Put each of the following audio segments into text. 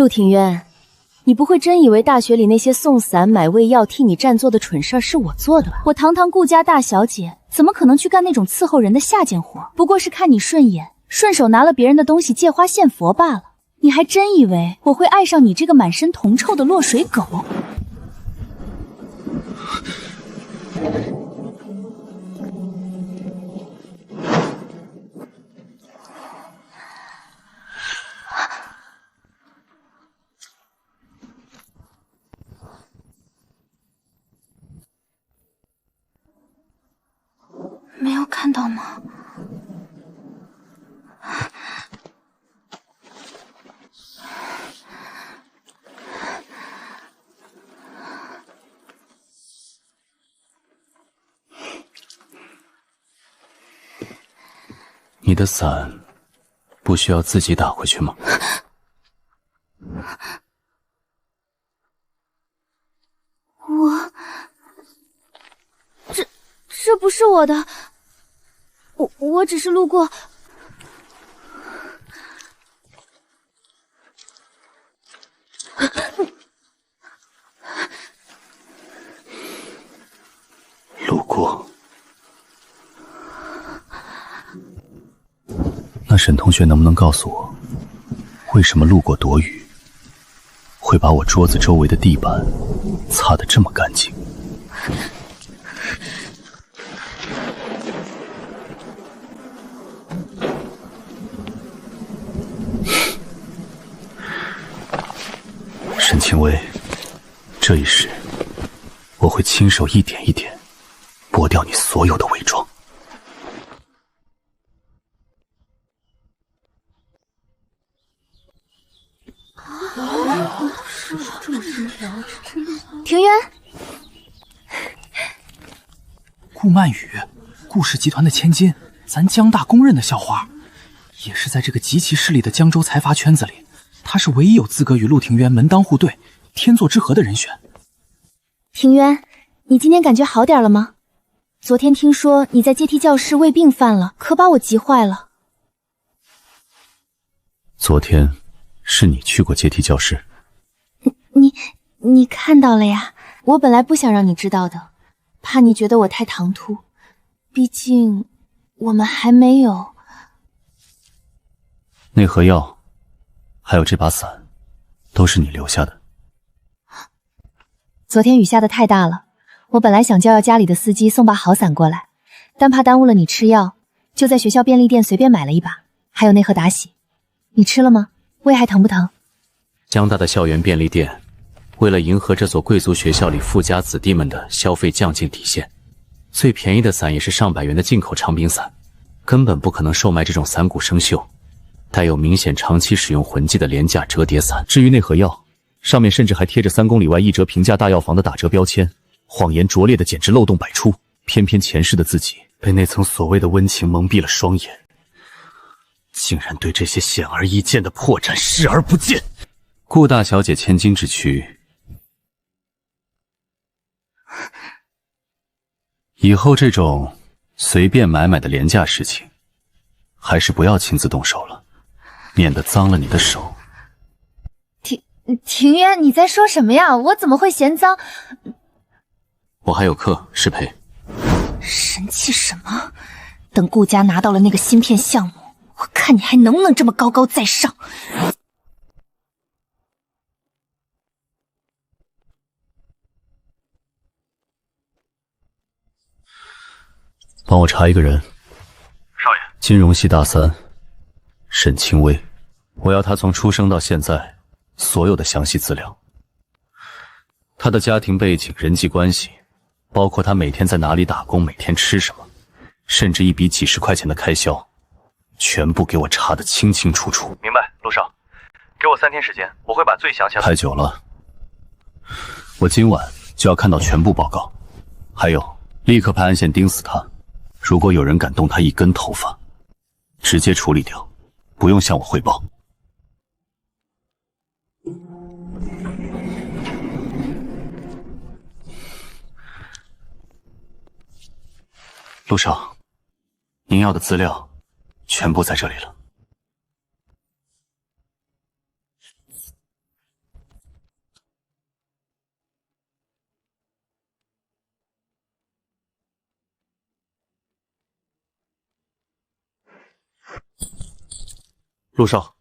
陆庭渊，你不会真以为大学里那些送伞、买胃药、替你占座的蠢事儿是我做的吧？我堂堂顾家大小姐，怎么可能去干那种伺候人的下贱活？不过是看你顺眼，顺手拿了别人的东西借花献佛罢了。你还真以为我会爱上你这个满身铜臭的落水狗？没有看到吗？你的伞不需要自己打回去吗？这不是我的，我只是路过。路过。那沈同学能不能告诉我，为什么路过躲雨会把我桌子周围的地板擦得这么干净？沈清微，这一世我会亲手一点一点剥掉你所有的伪装。庭渊，顾曼雨，顾氏集团的千金，咱江大公认的校花，也是在这个极其势利的江州财阀圈子里，她是唯一有资格与陆庭渊门当户对、天作之合的人选。庭渊，你今天感觉好点了吗？昨天听说你在阶梯教室胃病犯了，可把我急坏了。昨天是你去过阶梯教室？你看到了呀？我本来不想让你知道的，怕你觉得我太唐突，毕竟我们还没有。那盒药，还有这把伞，都是你留下的。昨天雨下的太大了，我本来想叫家里的司机送把好伞过来，但怕耽误了你吃药，就在学校便利店随便买了一把，还有那盒达喜。你吃了吗？胃还疼不疼？江大的校园便利店，为了迎合这所贵族学校里富家子弟们的消费降进底线，最便宜的伞也是上百元的进口长柄伞，根本不可能售卖这种伞骨生锈、带有明显长期使用痕迹的廉价折叠伞。至于那盒药，上面甚至还贴着3公里外一折平价大药房的打折标签，谎言拙劣的简直漏洞百出。偏偏前世的自己被那层所谓的温情蒙蔽了双眼，竟然对这些显而易见的破绽视而不见。顾大小姐千金之躯，以后这种随便买买的廉价事情，还是不要亲自动手了，免得脏了你的手。庭渊，你在说什么呀？我怎么会嫌脏？我还有课，失陪。生气什么？等顾家拿到了那个芯片项目，我看你还能不能这么高高在上。帮我查一个人。少爷。金融系大3，沈清微，我要他从出生到现在所有的详细资料，他的家庭背景、人际关系，包括他每天在哪里打工、每天吃什么，甚至一笔几十块钱的开销，全部给我查得清清楚楚。明白，陆少，给我3天时间，我会把最详细的。太久了，我今晚就要看到全部报告，还有立刻派安线盯死他。如果有人敢动他一根头发，直接处理掉，不用向我汇报。陆少，您要的资料全部在这里了。陆少，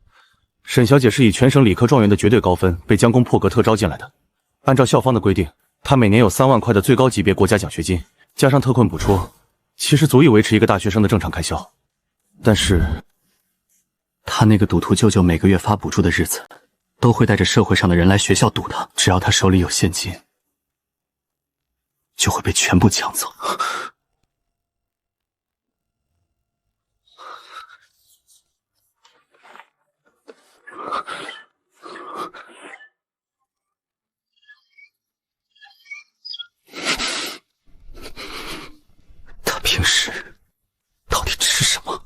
沈小姐是以全省理科状元的绝对高分被江公破格特招进来的。按照校方的规定，她每年有3万块的最高级别国家奖学金，加上特困补助，其实足以维持一个大学生的正常开销。但是，他那个赌徒舅舅每个月发补助的日子，都会带着社会上的人来学校赌的。只要他手里有现金，就会被全部抢走。他平时到底吃什么？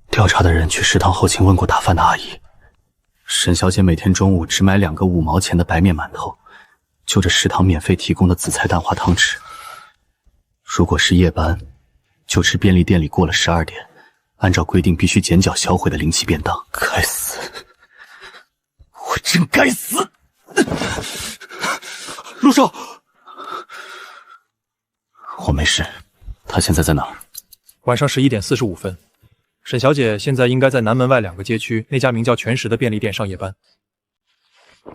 调查的人去食堂后勤问过打饭的阿姨，沈小姐每天中午只买2个5毛钱的白面馒头，就着食堂免费提供的紫菜蛋花汤吃。如果是夜班，就吃便利店里过了12点，按照规定必须减缴销毁的零七便当。该死！我真该死！陆少，我没事。他现在在哪儿？晚上11点45分。沈小姐现在应该在南门外2个街区那家名叫全食的便利店上夜班。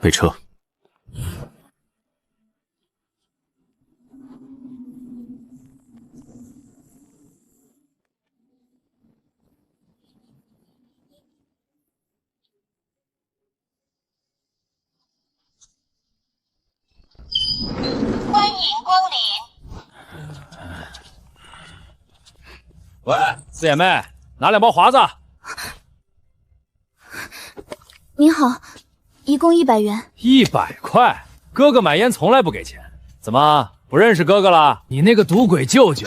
备车。欢迎光临。喂，四眼妹，拿2包华子。您好，一共100元。100块？哥哥买烟从来不给钱，怎么不认识哥哥了？你那个赌鬼舅舅，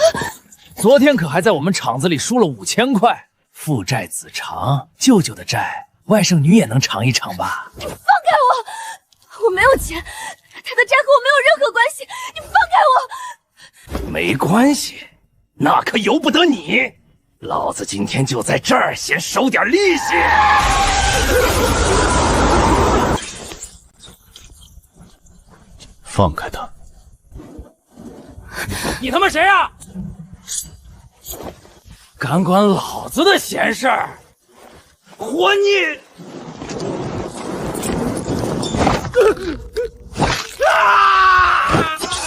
昨天可还在我们厂子里输了5000块。父债子偿，舅舅的债，外甥女也能尝一尝吧？放开我！我没有钱，他的债和我没有任何关系，你放开我！没关系，那可由不得你。老子今天就在这儿先收点利息。放开他！你他妈谁啊？敢管老子的闲事儿，活你！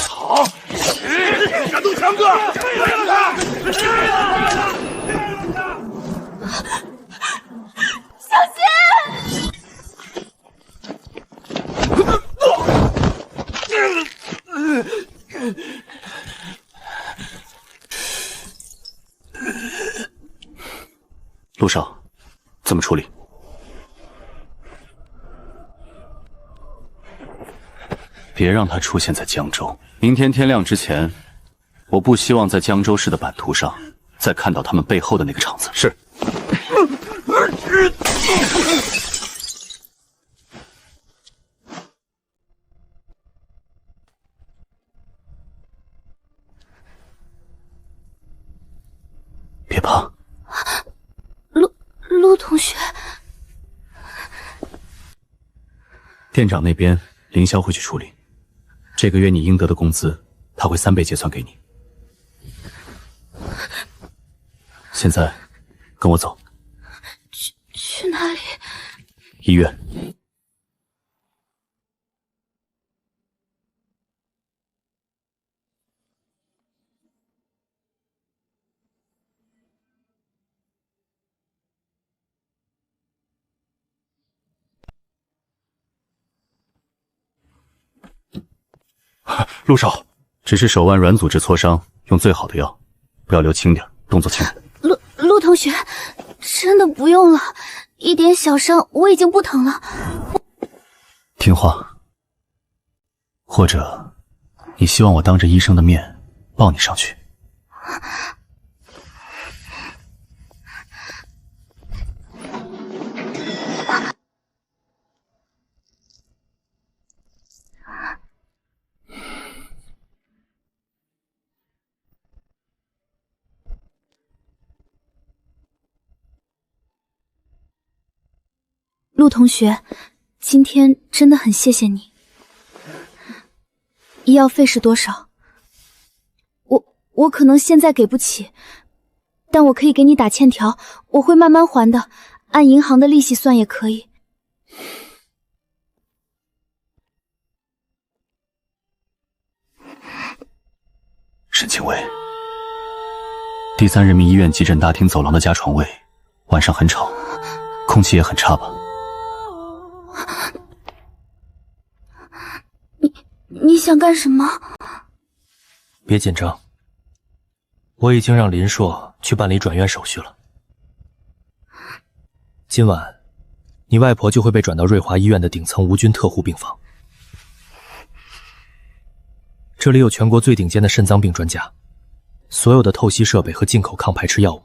好，敢动强哥！小心！陆少，怎么处理？别让他出现在江州。明天天亮之前，我不希望在江州市的版图上再看到他们背后的那个厂子。是。别怕。陆同学，店长那边凌霄会去处理，这个月你应得的工资他会3倍结算给你。现在跟我走。去哪里？医院。陆少，只是手腕软组织挫伤，用最好的药，不要留轻点，动作轻。陆同学，真的不用了，一点小伤我已经不疼了。听话，或者你希望我当着医生的面抱你上去？陆同学，今天真的很谢谢你。医药费是多少？我可能现在给不起，但我可以给你打欠条，我会慢慢还的，按银行的利息算也可以。沈清微，第3人民医院急诊大厅走廊的加床位，晚上很吵，空气也很差吧？你想干什么？别紧张，我已经让林硕去办理转院手续了。今晚，你外婆就会被转到瑞华医院的顶层无菌特护病房。这里有全国最顶尖的肾脏病专家，所有的透析设备和进口抗排斥药物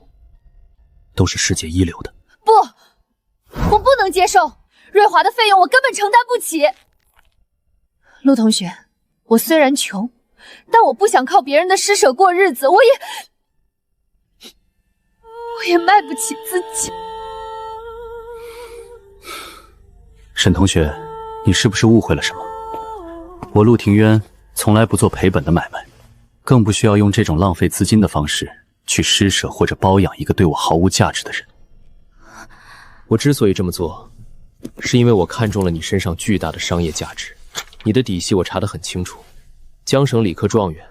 都是世界一流的。不，我不能接受，瑞华的费用我根本承担不起。陆同学，我虽然穷，但我不想靠别人的施舍过日子，我也卖不起自己。沈同学，你是不是误会了什么？我陆庭渊从来不做赔本的买卖，更不需要用这种浪费资金的方式去施舍或者包养一个对我毫无价值的人。我之所以这么做，是因为我看中了你身上巨大的商业价值。你的底细我查得很清楚，江省理科状元，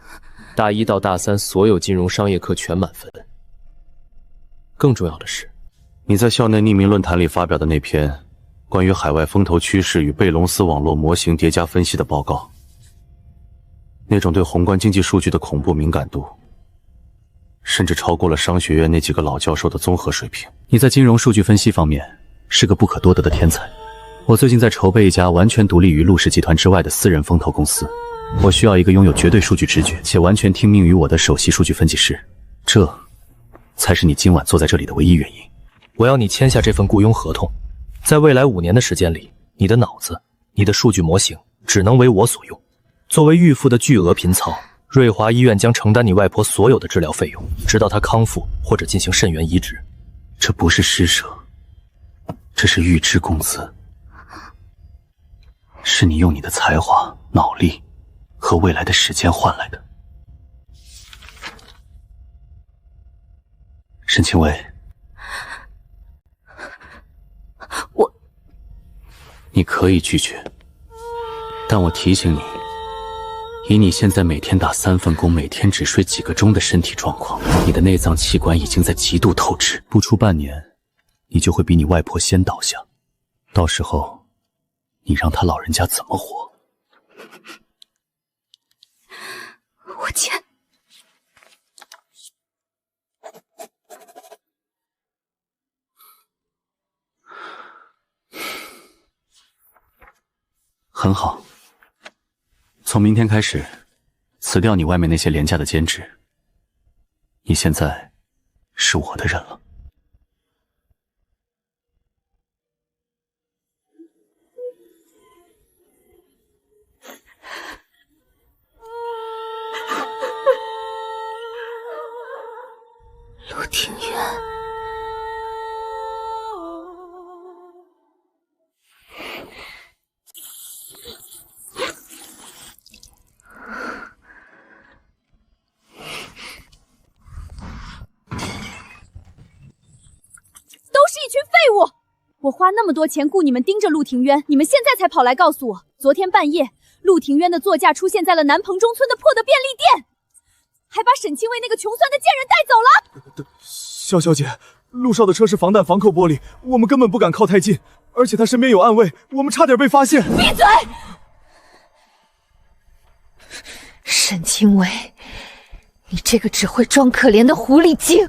大1到大3所有金融商业课全满分。更重要的是，你在校内匿名论坛里发表的那篇关于海外风投趋势与贝隆斯网络模型叠加分析的报告，那种对宏观经济数据的恐怖敏感度，甚至超过了商学院那几个老教授的综合水平。你在金融数据分析方面是个不可多得的天才。我最近在筹备一家完全独立于陆氏集团之外的私人风投公司，我需要一个拥有绝对数据直觉且完全听命于我的首席数据分析师，这才是你今晚坐在这里的唯一原因。我要你签下这份雇佣合同，在未来5年的时间里，你的脑子、你的数据模型只能为我所用。作为预付的巨额频操，瑞华医院将承担你外婆所有的治疗费用，直到她康复或者进行肾源移植。这不是施舍，这是预支工资，是你用你的才华、脑力和未来的时间换来的。沈清微，你可以拒绝，但我提醒你，以你现在每天打3份工，每天只睡几个钟的身体状况，你的内脏器官已经在极度透支，不出半年，你就会比你外婆先倒下。到时候，你让她老人家怎么活？我签。很好，从明天开始，辞掉你外面那些廉价的兼职。你现在是我的人了。陆庭渊，都是一群废物！我花那么多钱雇你们盯着陆庭渊，你们现在才跑来告诉我，昨天半夜陆庭渊的座驾出现在了南彭中村的破的便利店，还把沈清卫那个穷酸的贱人带走了。萧小姐，陆少的车是防弹防扣玻璃，我们根本不敢靠太近，而且他身边有暗卫，我们差点被发现。闭嘴！沈清卫，你这个只会装可怜的狐狸精！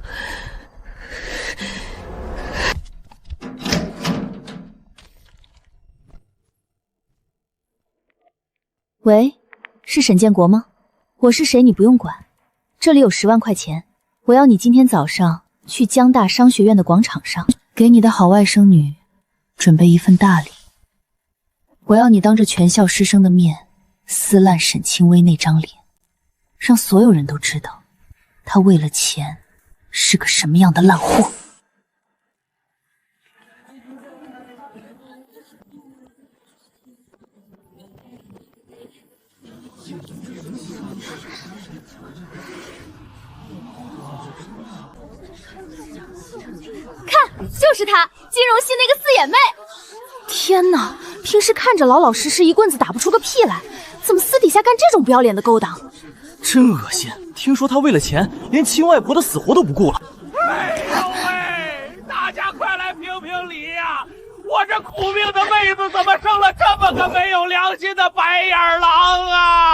喂，是沈建国吗？我是谁你不用管，这里有10万块钱，我要你今天早上去江大商学院的广场上，给你的好外甥女准备一份大礼。我要你当着全校师生的面撕烂沈清微那张脸，让所有人都知道她为了钱是个什么样的烂货。看，就是她，金融系那个四眼妹。天哪，平时看着老老实实一棍子打不出个屁来，怎么私底下干这种不要脸的勾当？真恶心！听说他为了钱，连亲外婆的死活都不顾了。哎呦喂！大家快来评评理呀！我这苦命的妹子怎么生了这么个没有良心的白眼狼啊！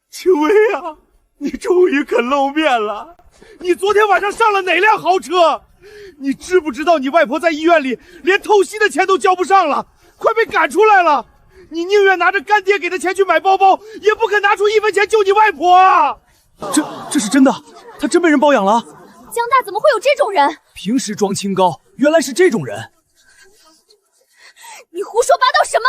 青薇啊，你终于肯露面了！你昨天晚上上了哪辆豪车？你知不知道你外婆在医院里连透析的钱都交不上了，快被赶出来了！你宁愿拿着干爹给的钱去买包包，也不肯拿出1分钱救你外婆啊！这是真的，她真被人包养了。江大怎么会有这种人？平时装清高，原来是这种人。你胡说八道什么？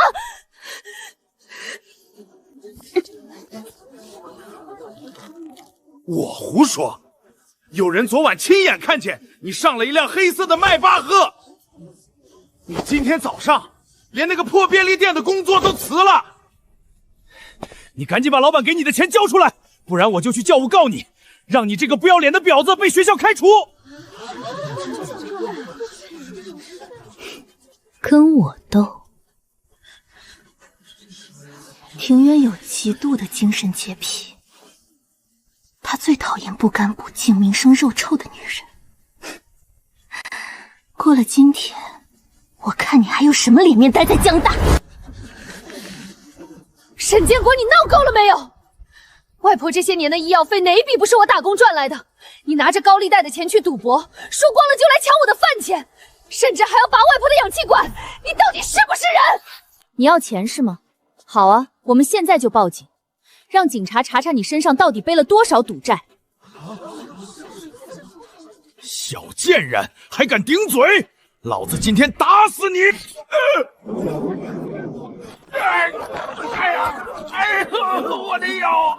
我胡说？有人昨晚亲眼看见你上了一辆黑色的迈巴赫。你今天早上连那个破便利店的工作都辞了。你赶紧把老板给你的钱交出来，不然我就去教务告你，让你这个不要脸的婊子被学校开除。跟我斗？庭渊有极度的精神洁癖，他最讨厌不干不净、名声肉臭的女人。过了今天，我看你还有什么脸面待在江大？沈建国，你闹够了没有？外婆这些年的医药费哪一笔不是我打工赚来的？你拿着高利贷的钱去赌博，输光了就来抢我的饭钱，甚至还要拔外婆的氧气管，你到底是不是人？你要钱是吗？好啊，我们现在就报警，让警察查查你身上到底背了多少赌债。小贱人，还敢顶嘴！老子今天打死你！哎呀，哎呦，我的腰！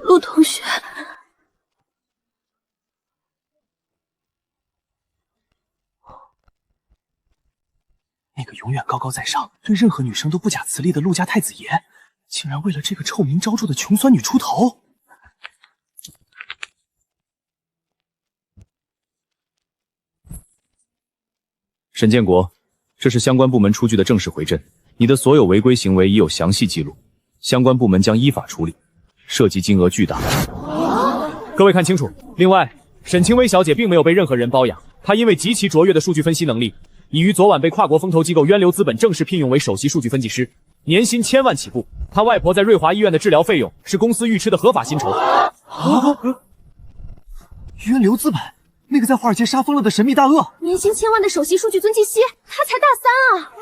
陆同学，那个永远高高在上、对任何女生都不假辞力的陆家太子爷，竟然为了这个臭名昭著的穷酸女出头。沈建国，这是相关部门出具的正式回震，你的所有违规行为已有详细记录，相关部门将依法处理，涉及金额巨大。各位看清楚，另外，沈清薇小姐并没有被任何人包养，她因为极其卓越的数据分析能力，已于昨晚被跨国风投机构渊流资本正式聘用为首席数据分析师，年薪1000万起步。她外婆在瑞华医院的治疗费用是公司预支的合法薪酬。渊流资本，那个在华尔街杀疯了的神秘大鳄，年薪1000万的首席数据分析师，他才大3啊！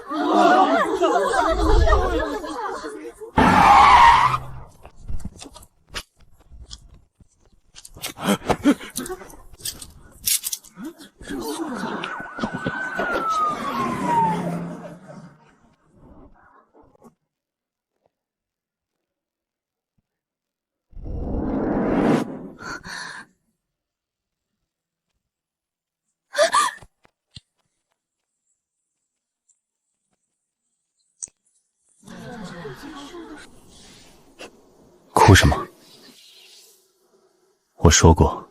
哭什么？我说过，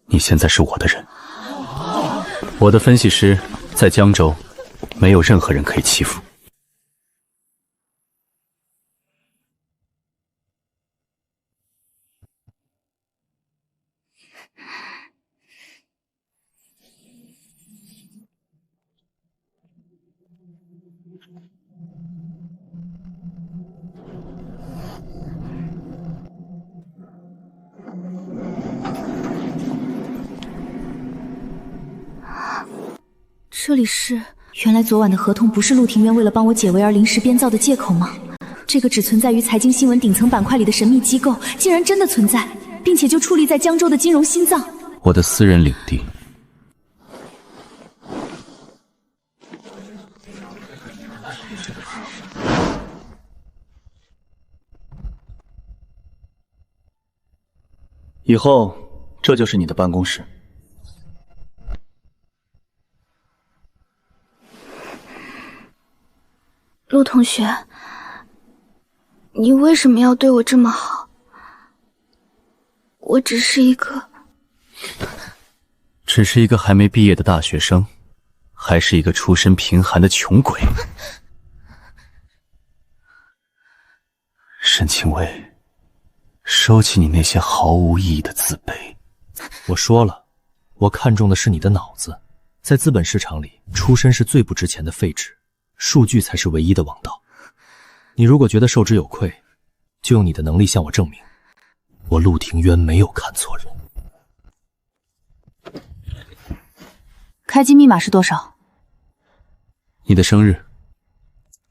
你现在是我的人。我的分析师在江州，没有任何人可以欺负。这里是……原来昨晚的合同不是陆庭渊为了帮我解围而临时编造的借口吗？这个只存在于财经新闻顶层板块里的神秘机构，竟然真的存在，并且就矗立在江州的金融心脏。我的私人领地。以后这就是你的办公室。陆同学，你为什么要对我这么好？我只是一个还没毕业的大学生，还是一个出身贫寒的穷鬼。沈清微，收起你那些毫无意义的自卑。我说了，我看中的是你的脑子。在资本市场里，出身是最不值钱的废纸，数据才是唯一的王道。你如果觉得受之有愧，就用你的能力向我证明，我陆庭渊没有看错人。开机密码是多少？你的生日。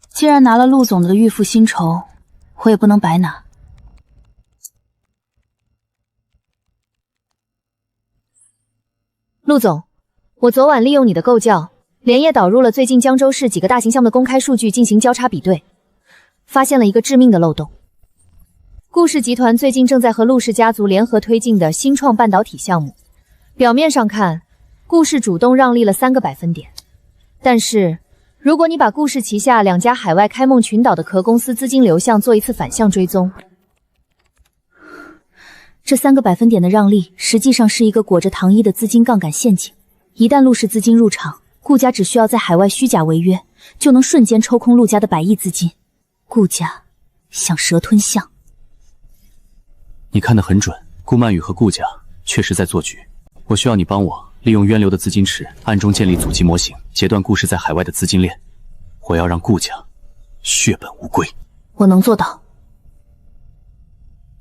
既然拿了陆总的预付薪酬，我也不能白拿。陆总，我昨晚利用你的构教，连夜导入了最近江州市几个大型项目的公开数据进行交叉比对，发现了一个致命的漏洞。顾氏集团最近正在和陆氏家族联合推进的新创半导体项目，表面上看，顾氏主动让利了3个百分点，但是如果你把顾氏旗下2家海外开梦群岛的壳公司资金流向做一次反向追踪，这3个百分点的让利，实际上是一个裹着糖衣的资金杠杆陷阱。一旦陆氏资金入场，顾家只需要在海外虚假违约，就能瞬间抽空陆家的100亿资金。顾家像蛇吞象。你看得很准，顾曼雨和顾家确实在做局。我需要你帮我利用渊流的资金池，暗中建立阻击模型，截断顾氏在海外的资金链。我要让顾家血本无归。我能做到。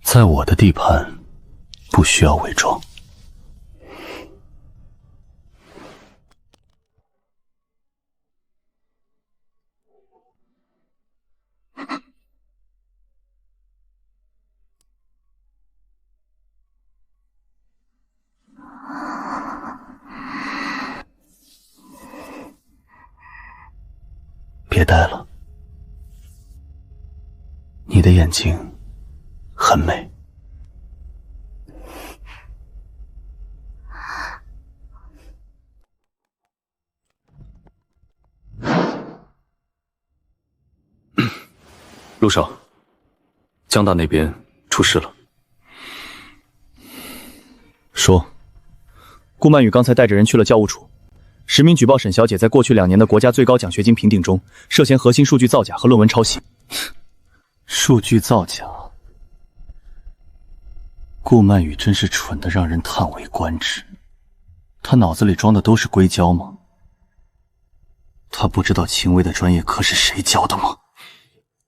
在我的地盘，不需要伪装。别戴了，你的眼睛很美。陆少，江大那边出事了。说，顾曼雨刚才带着人去了教务处。实名举报沈小姐在过去2年的国家最高奖学金评定中涉嫌核心数据造假和论文抄袭。数据造假，顾曼雨真是蠢得让人叹为观止。她脑子里装的都是硅胶吗？她不知道秦薇的专业课是谁教的吗？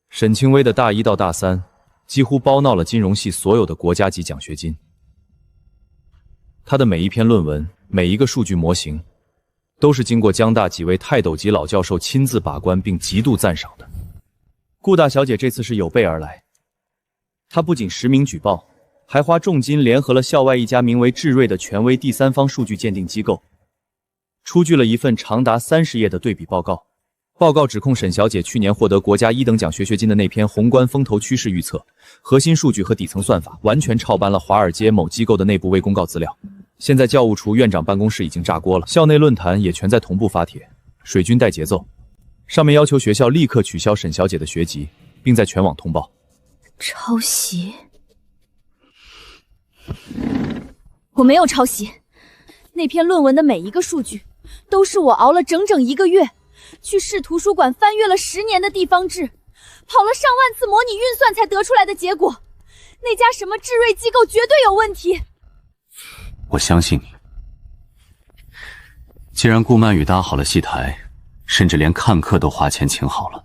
沈清微的大1到大3几乎包闹了金融系所有的国家级奖学金。她的每一篇论文，每一个数据模型，都是经过江大几位泰斗级老教授亲自把关并极度赞赏的。顾大小姐这次是有备而来，她不仅实名举报，还花重金联合了校外一家名为智瑞的权威第三方数据鉴定机构，出具了一份长达30页的对比报告。报告指控沈小姐去年获得国家1等奖学金的那篇宏观风投趋势预测，核心数据和底层算法完全照搬了华尔街某机构的内部未公告资料。现在教务处院长办公室已经炸锅了，校内论坛也全在同步发帖，水军带节奏，上面要求学校立刻取消沈小姐的学籍，并在全网通报。抄袭？我没有抄袭，那篇论文的每一个数据，都是我熬了整整1个月，去市图书馆翻阅了10年的地方志，跑了上万次模拟运算才得出来的结果。那家什么智瑞机构绝对有问题。我相信你。既然顾曼雨搭好了戏台，甚至连看客都花钱请好了，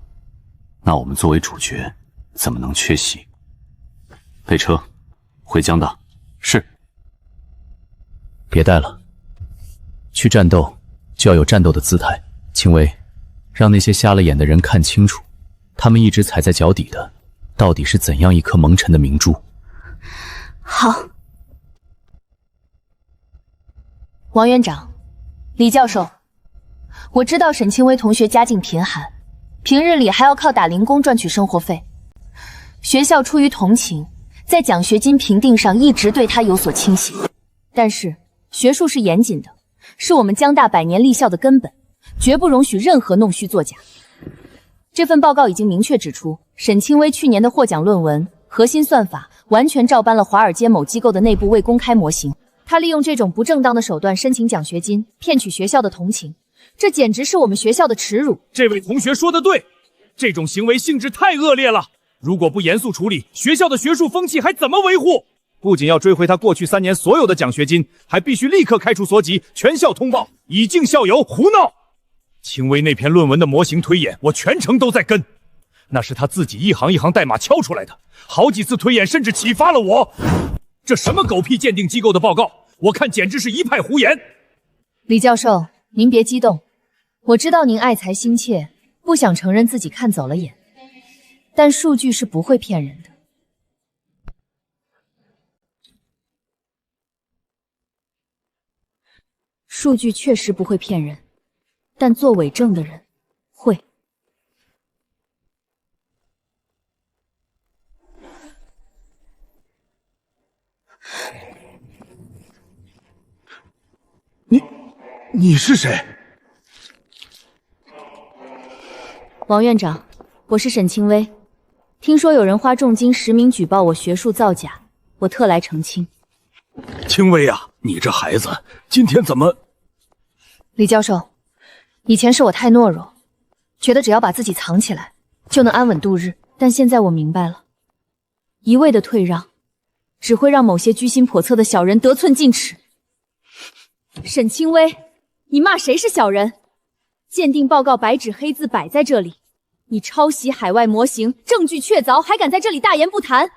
那我们作为主角，怎么能缺席？备车，回江大。是。别带了，去战斗就要有战斗的姿态。青薇，让那些瞎了眼的人看清楚，他们一直踩在脚底的，到底是怎样一颗蒙尘的明珠。好。王院长，李教授，我知道沈清微同学家境贫寒，平日里还要靠打零工赚取生活费。学校出于同情，在奖学金评定上一直对他有所倾斜。但是学术是严谨的，是我们江大百年立校的根本，绝不容许任何弄虚作假。这份报告已经明确指出，沈清微去年的获奖论文核心算法完全照搬了华尔街某机构的内部未公开模型。他利用这种不正当的手段申请奖学金，骗取学校的同情，这简直是我们学校的耻辱。这位同学说的对，这种行为性质太恶劣了，如果不严肃处理，学校的学术风气还怎么维护？不仅要追回他过去3年所有的奖学金，还必须立刻开除所籍，全校通报，以儆校友。胡闹！清微那篇论文的模型推演，我全程都在跟，那是他自己一行一行代码敲出来的，好几次推演甚至启发了我。这什么狗屁鉴定机构的报告，我看简直是一派胡言。李教授，您别激动，我知道您爱才心切，不想承认自己看走了眼，但数据是不会骗人的。数据确实不会骗人，但做伪证的人会。你是谁？王院长，我是沈清微。听说有人花重金实名举报我学术造假，我特来澄清。清微啊，你这孩子今天怎么……李教授，以前是我太懦弱，觉得只要把自己藏起来就能安稳度日，但现在我明白了，一味的退让只会让某些居心叵测的小人得寸进尺。沈清微，你骂谁是小人？鉴定报告白纸黑字摆在这里，你抄袭海外模型，证据确凿，还敢在这里大言不惭？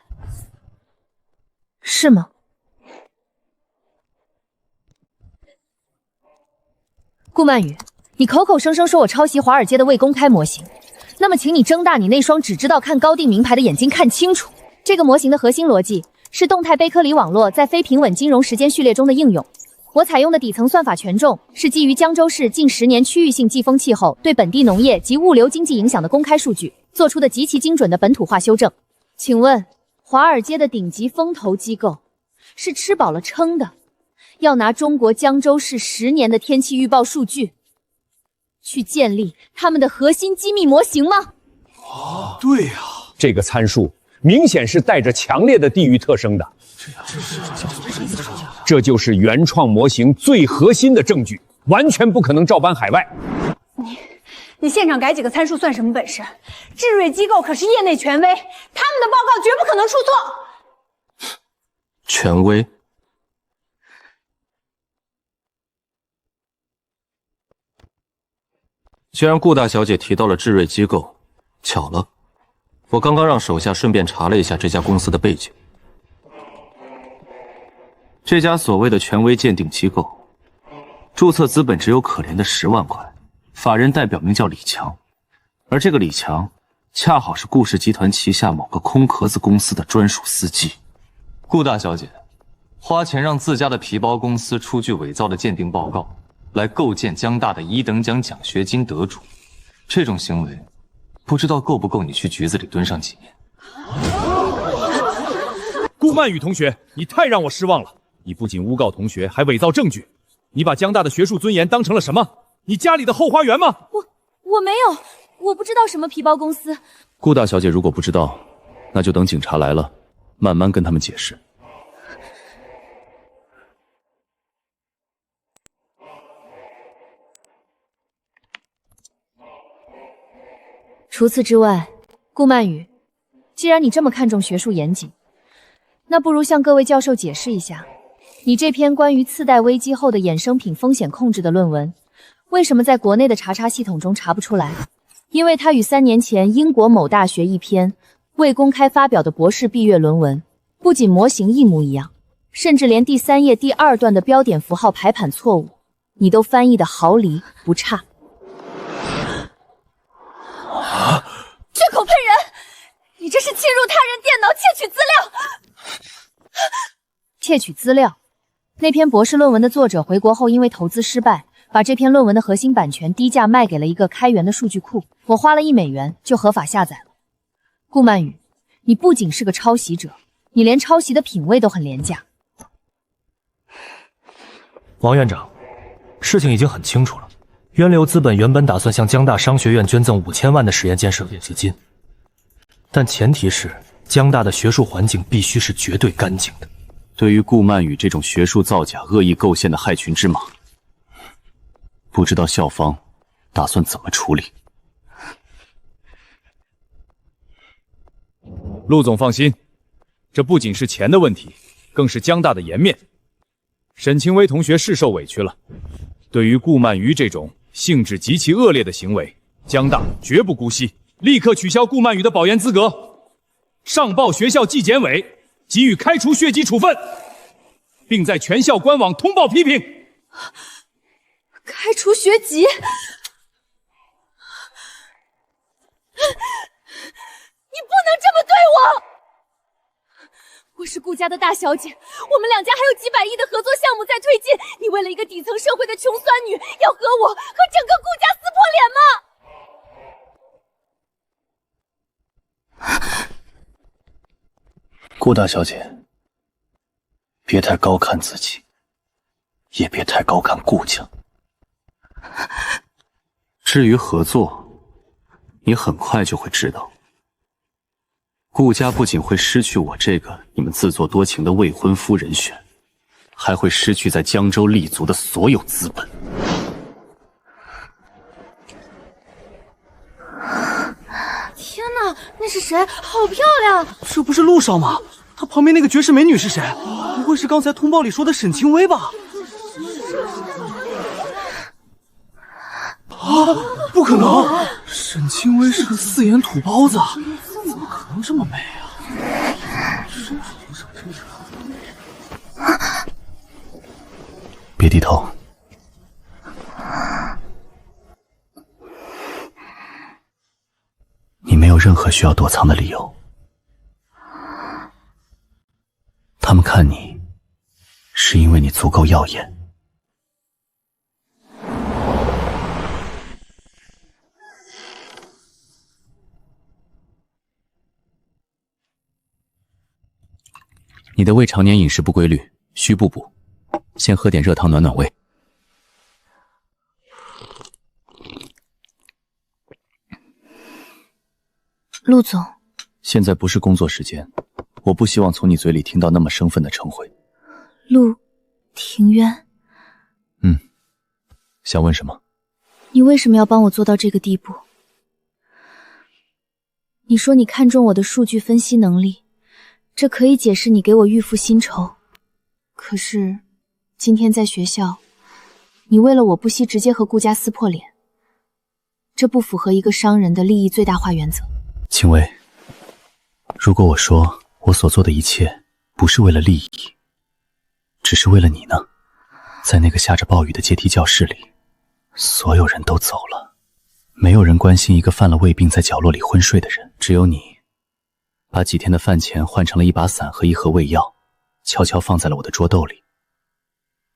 是吗？顾曼宇，你口口声声说我抄袭华尔街的未公开模型，那么请你睁大你那双只知道看高定名牌的眼睛看清楚，这个模型的核心逻辑是动态贝壳里网络在非平稳金融时间序列中的应用。我采用的底层算法权重是基于江州市近10年区域性季风气候对本地农业及物流经济影响的公开数据做出的极其精准的本土化修正。请问，华尔街的顶级风投机构是吃饱了撑的，要拿中国江州市10年的天气预报数据去建立他们的核心机密模型吗？对呀，这个参数明显是带着强烈的地域特征的。这就是原创模型最核心的证据，完全不可能照搬海外。你现场改几个参数算什么本事？智瑞机构可是业内权威，他们的报告绝不可能出错。权威？既然顾大小姐提到了智瑞机构，巧了，我刚刚让手下顺便查了一下这家公司的背景。这家所谓的权威鉴定机构，注册资本只有可怜的10万块，法人代表名叫李强，而这个李强恰好是顾氏集团旗下某个空壳子公司的专属司机。顾大小姐花钱让自家的皮包公司出具伪造的鉴定报告，来构建江大的1等奖奖学金得主，这种行为不知道够不够你去局子里蹲上几年。顾曼宇同学，你太让我失望了！你不仅诬告同学，还伪造证据，你把江大的学术尊严当成了什么？你家里的后花园吗？我没有，我不知道什么皮包公司。顾大小姐如果不知道，那就等警察来了，慢慢跟他们解释。除此之外，顾曼宇，既然你这么看重学术严谨，那不如向各位教授解释一下，你这篇关于次贷危机后的衍生品风险控制的论文，为什么在国内的查系统中查不出来？因为它与3年前英国某大学一篇未公开发表的博士毕业论文，不仅模型一模一样，甚至连第3页第2段的标点符号排版错误，你都翻译的毫厘不差。血口喷人！你这是侵入他人电脑窃取资料！窃取资料，那篇博士论文的作者回国后，因为投资失败，把这篇论文的核心版权低价卖给了一个开源的数据库，我花了1美元就合法下载了。顾漫宇，你不仅是个抄袭者，你连抄袭的品味都很廉价。王院长，事情已经很清楚了。源流资本原本打算向江大商学院捐赠5000万的实验建设基金，但前提是江大的学术环境必须是绝对干净的。对于顾漫宇这种学术造假、恶意构陷的害群之马，不知道校方打算怎么处理。陆总放心，这不仅是钱的问题，更是江大的颜面。沈清微同学是受委屈了，对于顾漫宇这种性质极其恶劣的行为，江大绝不姑息，立刻取消顾漫宇的保研资格，上报学校纪检委，给予开除学籍处分，并在全校官网通报批评。开除学籍？你不能这么对我！我是顾家的大小姐，我们两家还有几百亿的合作项目在推进，你为了一个底层社会的穷酸女，要和我和整个顾家撕破脸吗？顾大小姐，别太高看自己，也别太高看顾家。至于合作，你很快就会知道。顾家不仅会失去我这个你们自作多情的未婚夫人选，还会失去在江州立足的所有资本。天哪，那是谁？好漂亮！这不是陆少吗？他旁边那个绝世美女是谁？不会是刚才通报里说的沈清微吧？啊，不可能！沈清微是个4眼土包子，怎么可能这么美啊？别低头。你没有任何需要躲藏的理由。他们看你，是因为你足够耀眼。你的胃常年饮食不规律，需补补，先喝点热汤暖暖胃。陆总，现在不是工作时间，我不希望从你嘴里听到那么生分的称谓。陆庭渊，想问什么？你为什么要帮我做到这个地步？你说你看中我的数据分析能力，这可以解释你给我预付薪酬。可是今天在学校，你为了我不惜直接和顾家撕破脸，这不符合一个商人的利益最大化原则。清微，如果我说我所做的一切不是为了利益，只是为了你呢？在那个下着暴雨的阶梯教室里，所有人都走了，没有人关心一个犯了胃病在角落里昏睡的人，只有你把几天的饭钱换成了一把伞和一盒胃药，悄悄放在了我的桌兜里。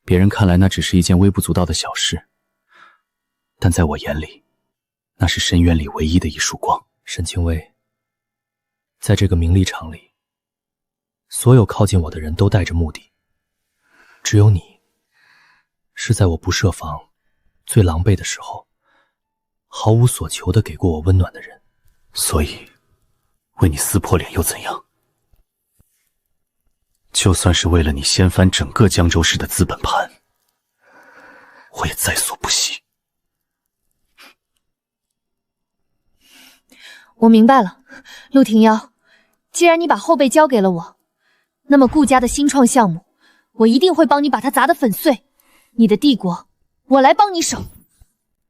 别人看来那只是一件微不足道的小事，但在我眼里，那是深渊里唯一的一束光。沈清微，在这个名利场里，所有靠近我的人都带着目的，只有你是在我不设防最狼狈的时候毫无所求地给过我温暖的人。所以为你撕破脸又怎样？就算是为了你掀翻整个江州市的资本盘，我也在所不惜。我明白了，陆庭瑶，既然你把后背交给了我，那么顾家的新创项目，我一定会帮你把它砸得粉碎。你的帝国，我来帮你守。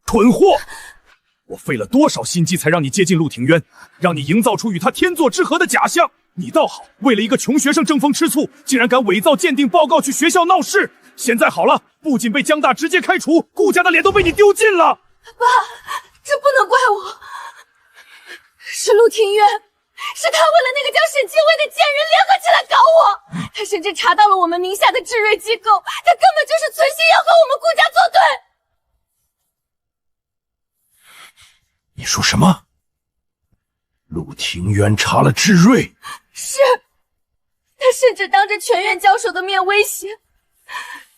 蠢货！我费了多少心机才让你接近陆庭渊，让你营造出与他天作之合的假象。你倒好，为了一个穷学生争风吃醋，竟然敢伪造鉴定报告去学校闹事。现在好了，不仅被江大直接开除，顾家的脸都被你丢尽了。爸，这不能怪我，是陆庭渊，是他为了那个叫沈清微的贱人联合起来搞我，他甚至查到了我们名下的智瑞机构，他根本就是存心要和我们顾家作对。你说什么？陆庭渊查了智瑞？是，他甚至当着全院教授的面威胁，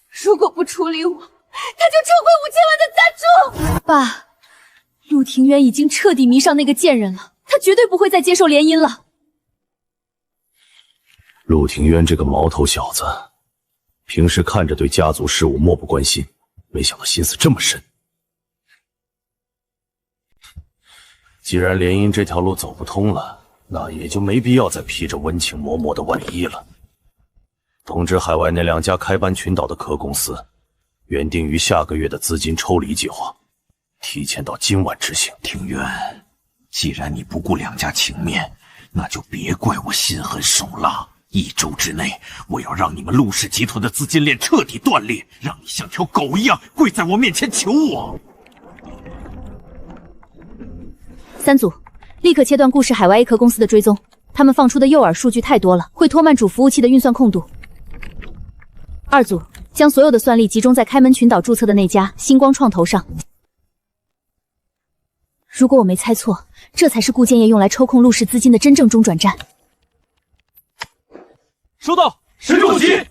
如果不处理我，他就撤回5000万的赞助。爸，陆庭渊已经彻底迷上那个贱人了，他绝对不会再接受联姻了。陆庭渊这个毛头小子，平时看着对家族事务漠不关心，没想到心思这么深。既然联姻这条路走不通了，那也就没必要再披着温情脉脉的外衣了。通知海外那2家开班群岛的壳公司，原定于下个月的资金抽离计划，提前到今晚执行。庭渊，既然你不顾2家情面，那就别怪我心狠手辣。1周之内，我要让你们陆氏集团的资金链彻底断裂，让你像条狗一样跪在我面前求我。3组，立刻切断顾氏海外 A 壳公司的追踪，他们放出的诱饵数据太多了，会拖慢主服务器的运算控度。2组，将所有的算力集中在开门群岛注册的那家星光创投上。如果我没猜错，这才是顾建业用来抽空陆氏资金的真正中转站。收到，石主席。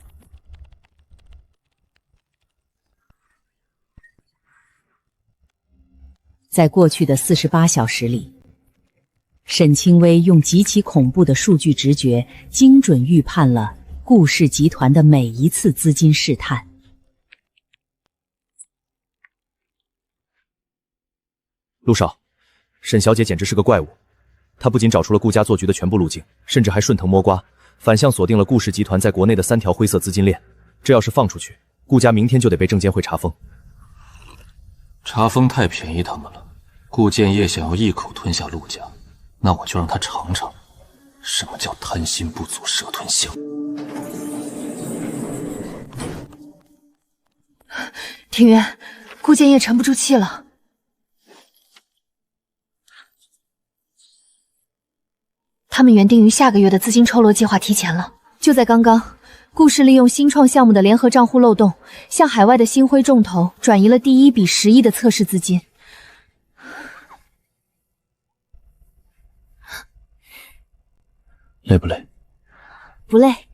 在过去的48小时里，沈清微用极其恐怖的数据直觉，精准预判了顾氏集团的每一次资金试探。陆少，沈小姐简直是个怪物。她不仅找出了顾家做局的全部路径，甚至还顺藤摸瓜，反向锁定了顾氏集团在国内的3条灰色资金链。这要是放出去，顾家明天就得被证监会查封。查封太便宜他们了。顾建业想要一口吞下陆家，那我就让他尝尝什么叫贪心不足蛇吞象。庭渊，顾建业沉不住气了。他们原定于下个月的资金抽罗计划提前了。就在刚刚，顾氏利用新创项目的联合账户漏洞，向海外的星辉众投转移了第1笔10亿的测试资金。累不累？不累，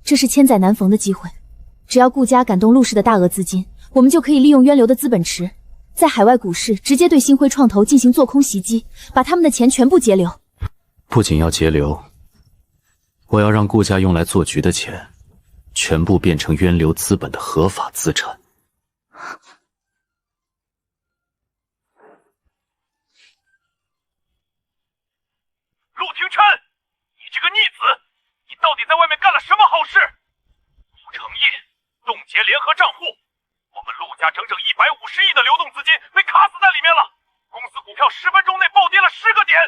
这是千载难逢的机会。只要顾家感动陆氏的大额资金，我们就可以利用渊流的资本池，在海外股市直接对星辉创投进行做空袭击，把他们的钱全部截流。不仅要截流，我要让顾家用来做局的钱，全部变成渊流资本的合法资产。陆廷琛，你这个逆子，你到底在外面干了什么好事？不诚意，冻结联合账户，我们陆家整整150亿的流动资金被卡死在里面了，公司股票10分钟内暴跌了10个点。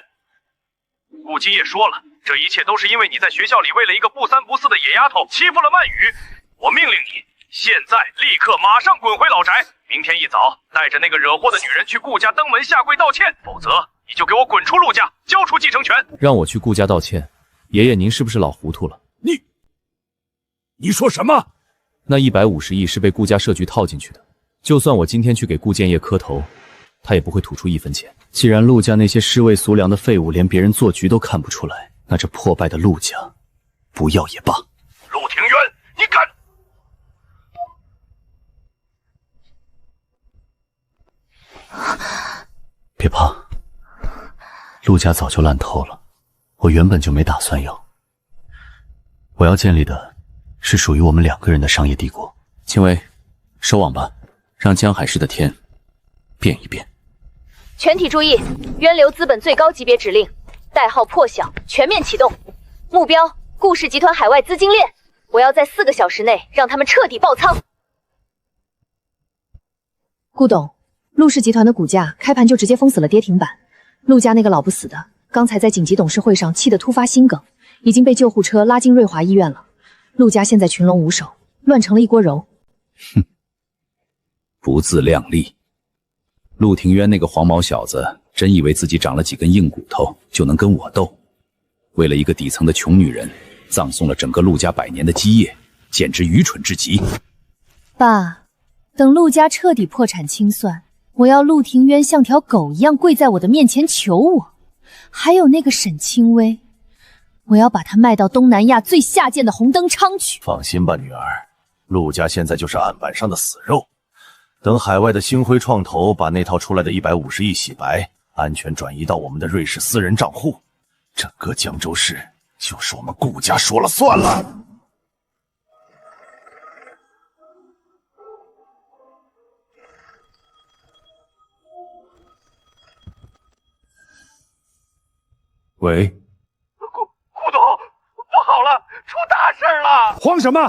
顾金也说了，这一切都是因为你在学校里为了一个不三不四的野丫头欺负了曼雨，我命令你现在立刻马上滚回老宅，明天一早带着那个惹祸的女人去顾家登门下跪道歉，否则你就给我滚出陆家，交出继承权。让我去顾家道歉，爷爷您是不是老糊涂了？你说什么？那150亿是被顾家设局套进去的，就算我今天去给顾建业磕头，他也不会吐出1分钱。既然陆家那些尸位俗良的废物连别人做局都看不出来，那这破败的陆家不要也罢。陆庭渊，你敢！别怕，陆家早就烂透了，我原本就没打算要。我要建立的是属于我们2个人的商业帝国。青薇，收网吧，让江海市的天变一变。全体注意，渊流资本最高级别指令，代号破晓，全面启动。目标：顾氏集团海外资金链。我要在4个小时内让他们彻底爆仓。顾董，陆氏集团的股价开盘就直接封死了跌停板。陆家那个老不死的，刚才在紧急董事会上气得突发心梗，已经被救护车拉进瑞华医院了。陆家现在群龙无首，乱成了一锅揉。不自量力。陆庭渊那个黄毛小子，真以为自己长了几根硬骨头就能跟我斗？为了一个底层的穷女人，葬送了整个陆家100年的基业，简直愚蠢至极。爸，等陆家彻底破产清算，我要陆庭渊像条狗一样跪在我的面前求我。还有那个沈清微，我要把他卖到东南亚最下贱的红灯娼去。放心吧，女儿，陆家现在就是案板上的死肉。等海外的星辉创投把那套出来的150亿洗白，安全转移到我们的瑞士私人账户，整个江州市就是我们顾家说了算了。喂，顾董，不好了，出大事了！慌什么？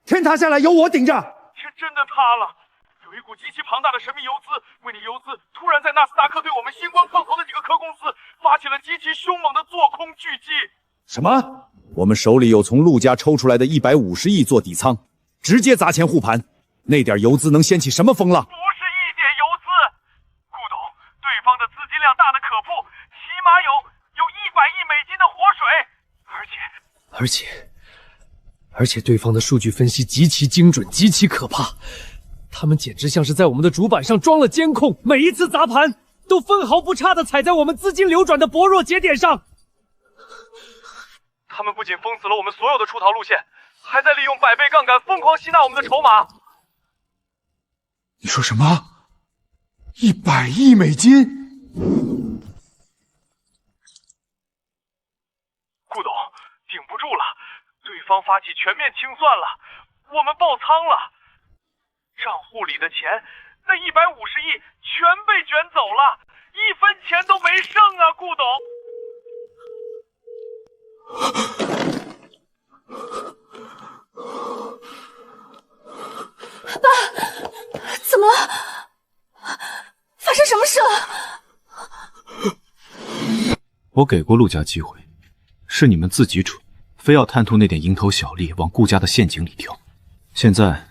天塌下来有我顶着。天真的塌了，有一股极其庞大的神秘游资，为了游资，突然在纳斯达克对我们星光创投的几个科公司发起了极其凶猛的做空巨击。什么？我们手里有从陆家抽出来的150亿做底仓，直接砸钱护盘，那点游资能掀起什么风浪？不是一点游资，顾董，对方的资金量大的可怖，起码有100亿美金的活水，而且对方的数据分析极其精准，极其可怕。他们简直像是在我们的主板上装了监控，每一次砸盘都分毫不差地踩在我们资金流转的薄弱节点上。他们不仅封死了我们所有的出逃路线，还在利用100倍杠杆疯狂吸纳我们的筹码。你说什么？100亿美金？顾董，顶不住了，对方发起全面清算了，我们爆仓了，账户里的钱，那150亿全被卷走了，1分钱都没剩啊，顾董。爸，怎么了？发生什么事了？我给过陆家机会，是你们自己蠢，非要贪图那点蝇头小利，往顾家的陷阱里跳。现在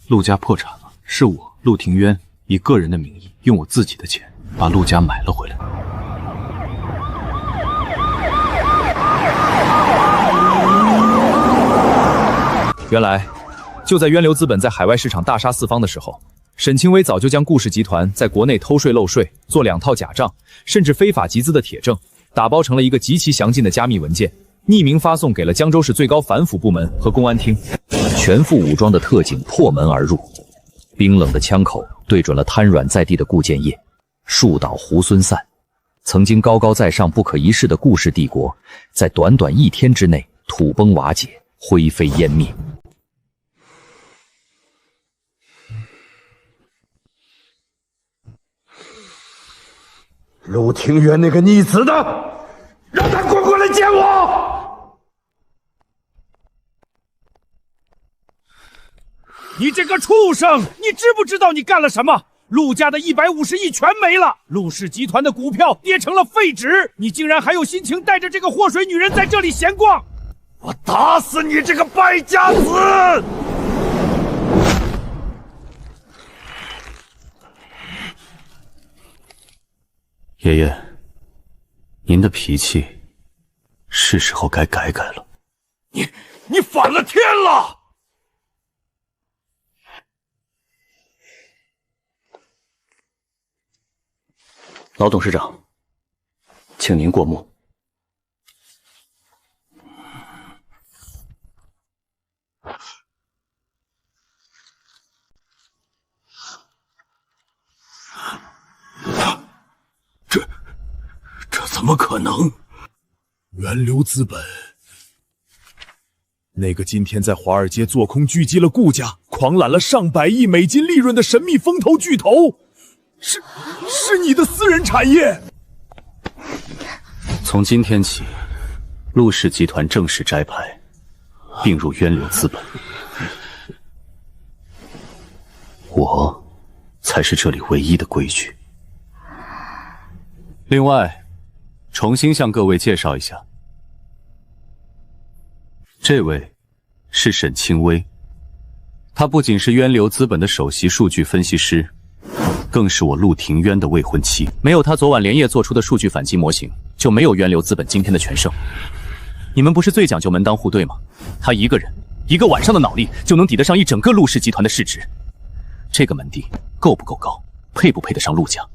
陆家破产了，是我陆庭渊以个人的名义，用我自己的钱把陆家买了回来。原来，就在渊流资本在海外市场大杀四方的时候，沈清微早就将顾氏集团在国内偷税漏税、做2套假账，甚至非法集资的铁证，打包成了一个极其详尽的加密文件，匿名发送给了江州市最高反腐部门和公安厅。全副武装的特警破门而入，冰冷的枪口对准了瘫软在地的顾建业，树倒猢狲散。曾经高高在上、不可一世的顾氏帝国，在短短1天之内土崩瓦解、灰飞烟灭。陆庭渊那个逆子的，让他滚过来见我！你这个畜生，你知不知道你干了什么？陆家的150亿全没了，陆氏集团的股票跌成了废纸，你竟然还有心情带着这个祸水女人在这里闲逛！我打死你这个败家子！爷爷，您的脾气是时候该改改了。你反了天了！老董事长，请您过目。这怎么可能？源流资本，那个今天在华尔街做空狙击了顾家，狂揽了上百亿美金利润的神秘风投巨头，是你的私人产业。从今天起，陆氏集团正式摘牌，并入源流资本。我才是这里唯一的规矩。另外，重新向各位介绍一下，这位是沈清微，他不仅是源流资本的首席数据分析师，更是我陆庭渊的未婚妻。没有他昨晚连夜做出的数据反击模型，就没有源流资本今天的全胜。你们不是最讲究门当户对吗？他一个人一个晚上的脑力就能抵得上一整个陆氏集团的市值，这个门第够不够高，配不配得上陆家？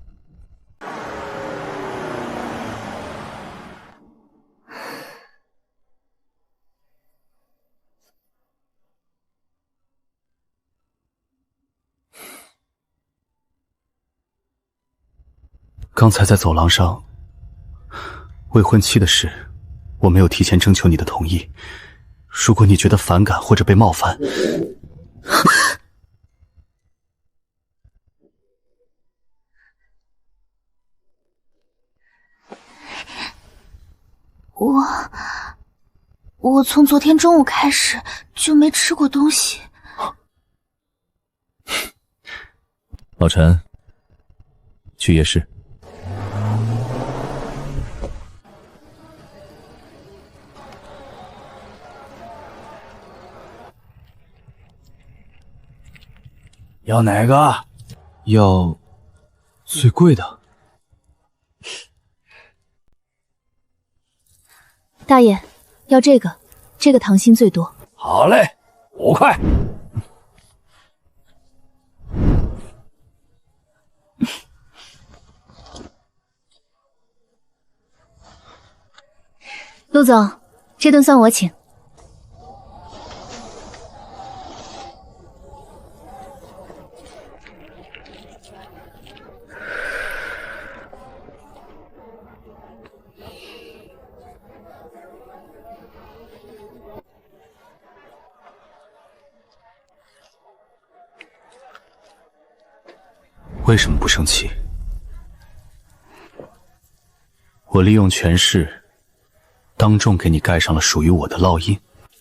刚才在走廊上，未婚妻的事，我没有提前征求你的同意。如果你觉得反感或者被冒犯，我从昨天中午开始就没吃过东西。老陈，去夜市。要哪个？要最贵的。大爷，要这个，这个糖心最多。好嘞，5块。陆总，这顿算我请。为什么不生气？我利用权势，当众给你盖上了属于我的烙印。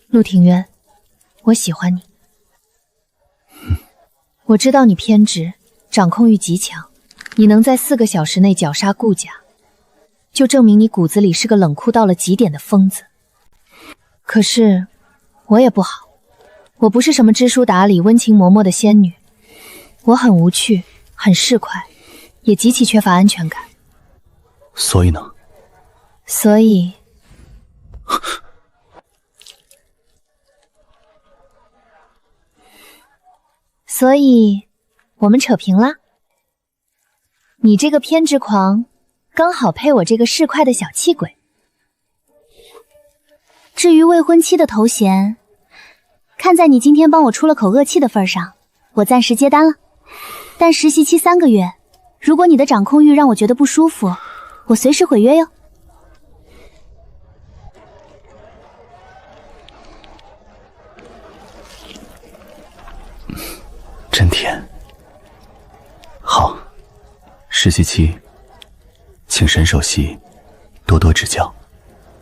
陆庭渊，我喜欢你。我知道你偏执，掌控欲极强，你能在4个小时内绞杀顾家，就证明你骨子里是个冷酷到了极点的疯子。可是我也不好，我不是什么知书达理、温情脉脉的仙女，我很无趣，很市侩，也极其缺乏安全感。所以呢？所以我们扯平啦。你这个偏执狂刚好配我这个市侩的小气鬼。至于未婚妻的头衔，看在你今天帮我出了口恶气的份上，我暂时接单了。但实习期3个月，如果你的掌控欲让我觉得不舒服，我随时毁约哟。真甜。好，实习期，请沈首席多多指教。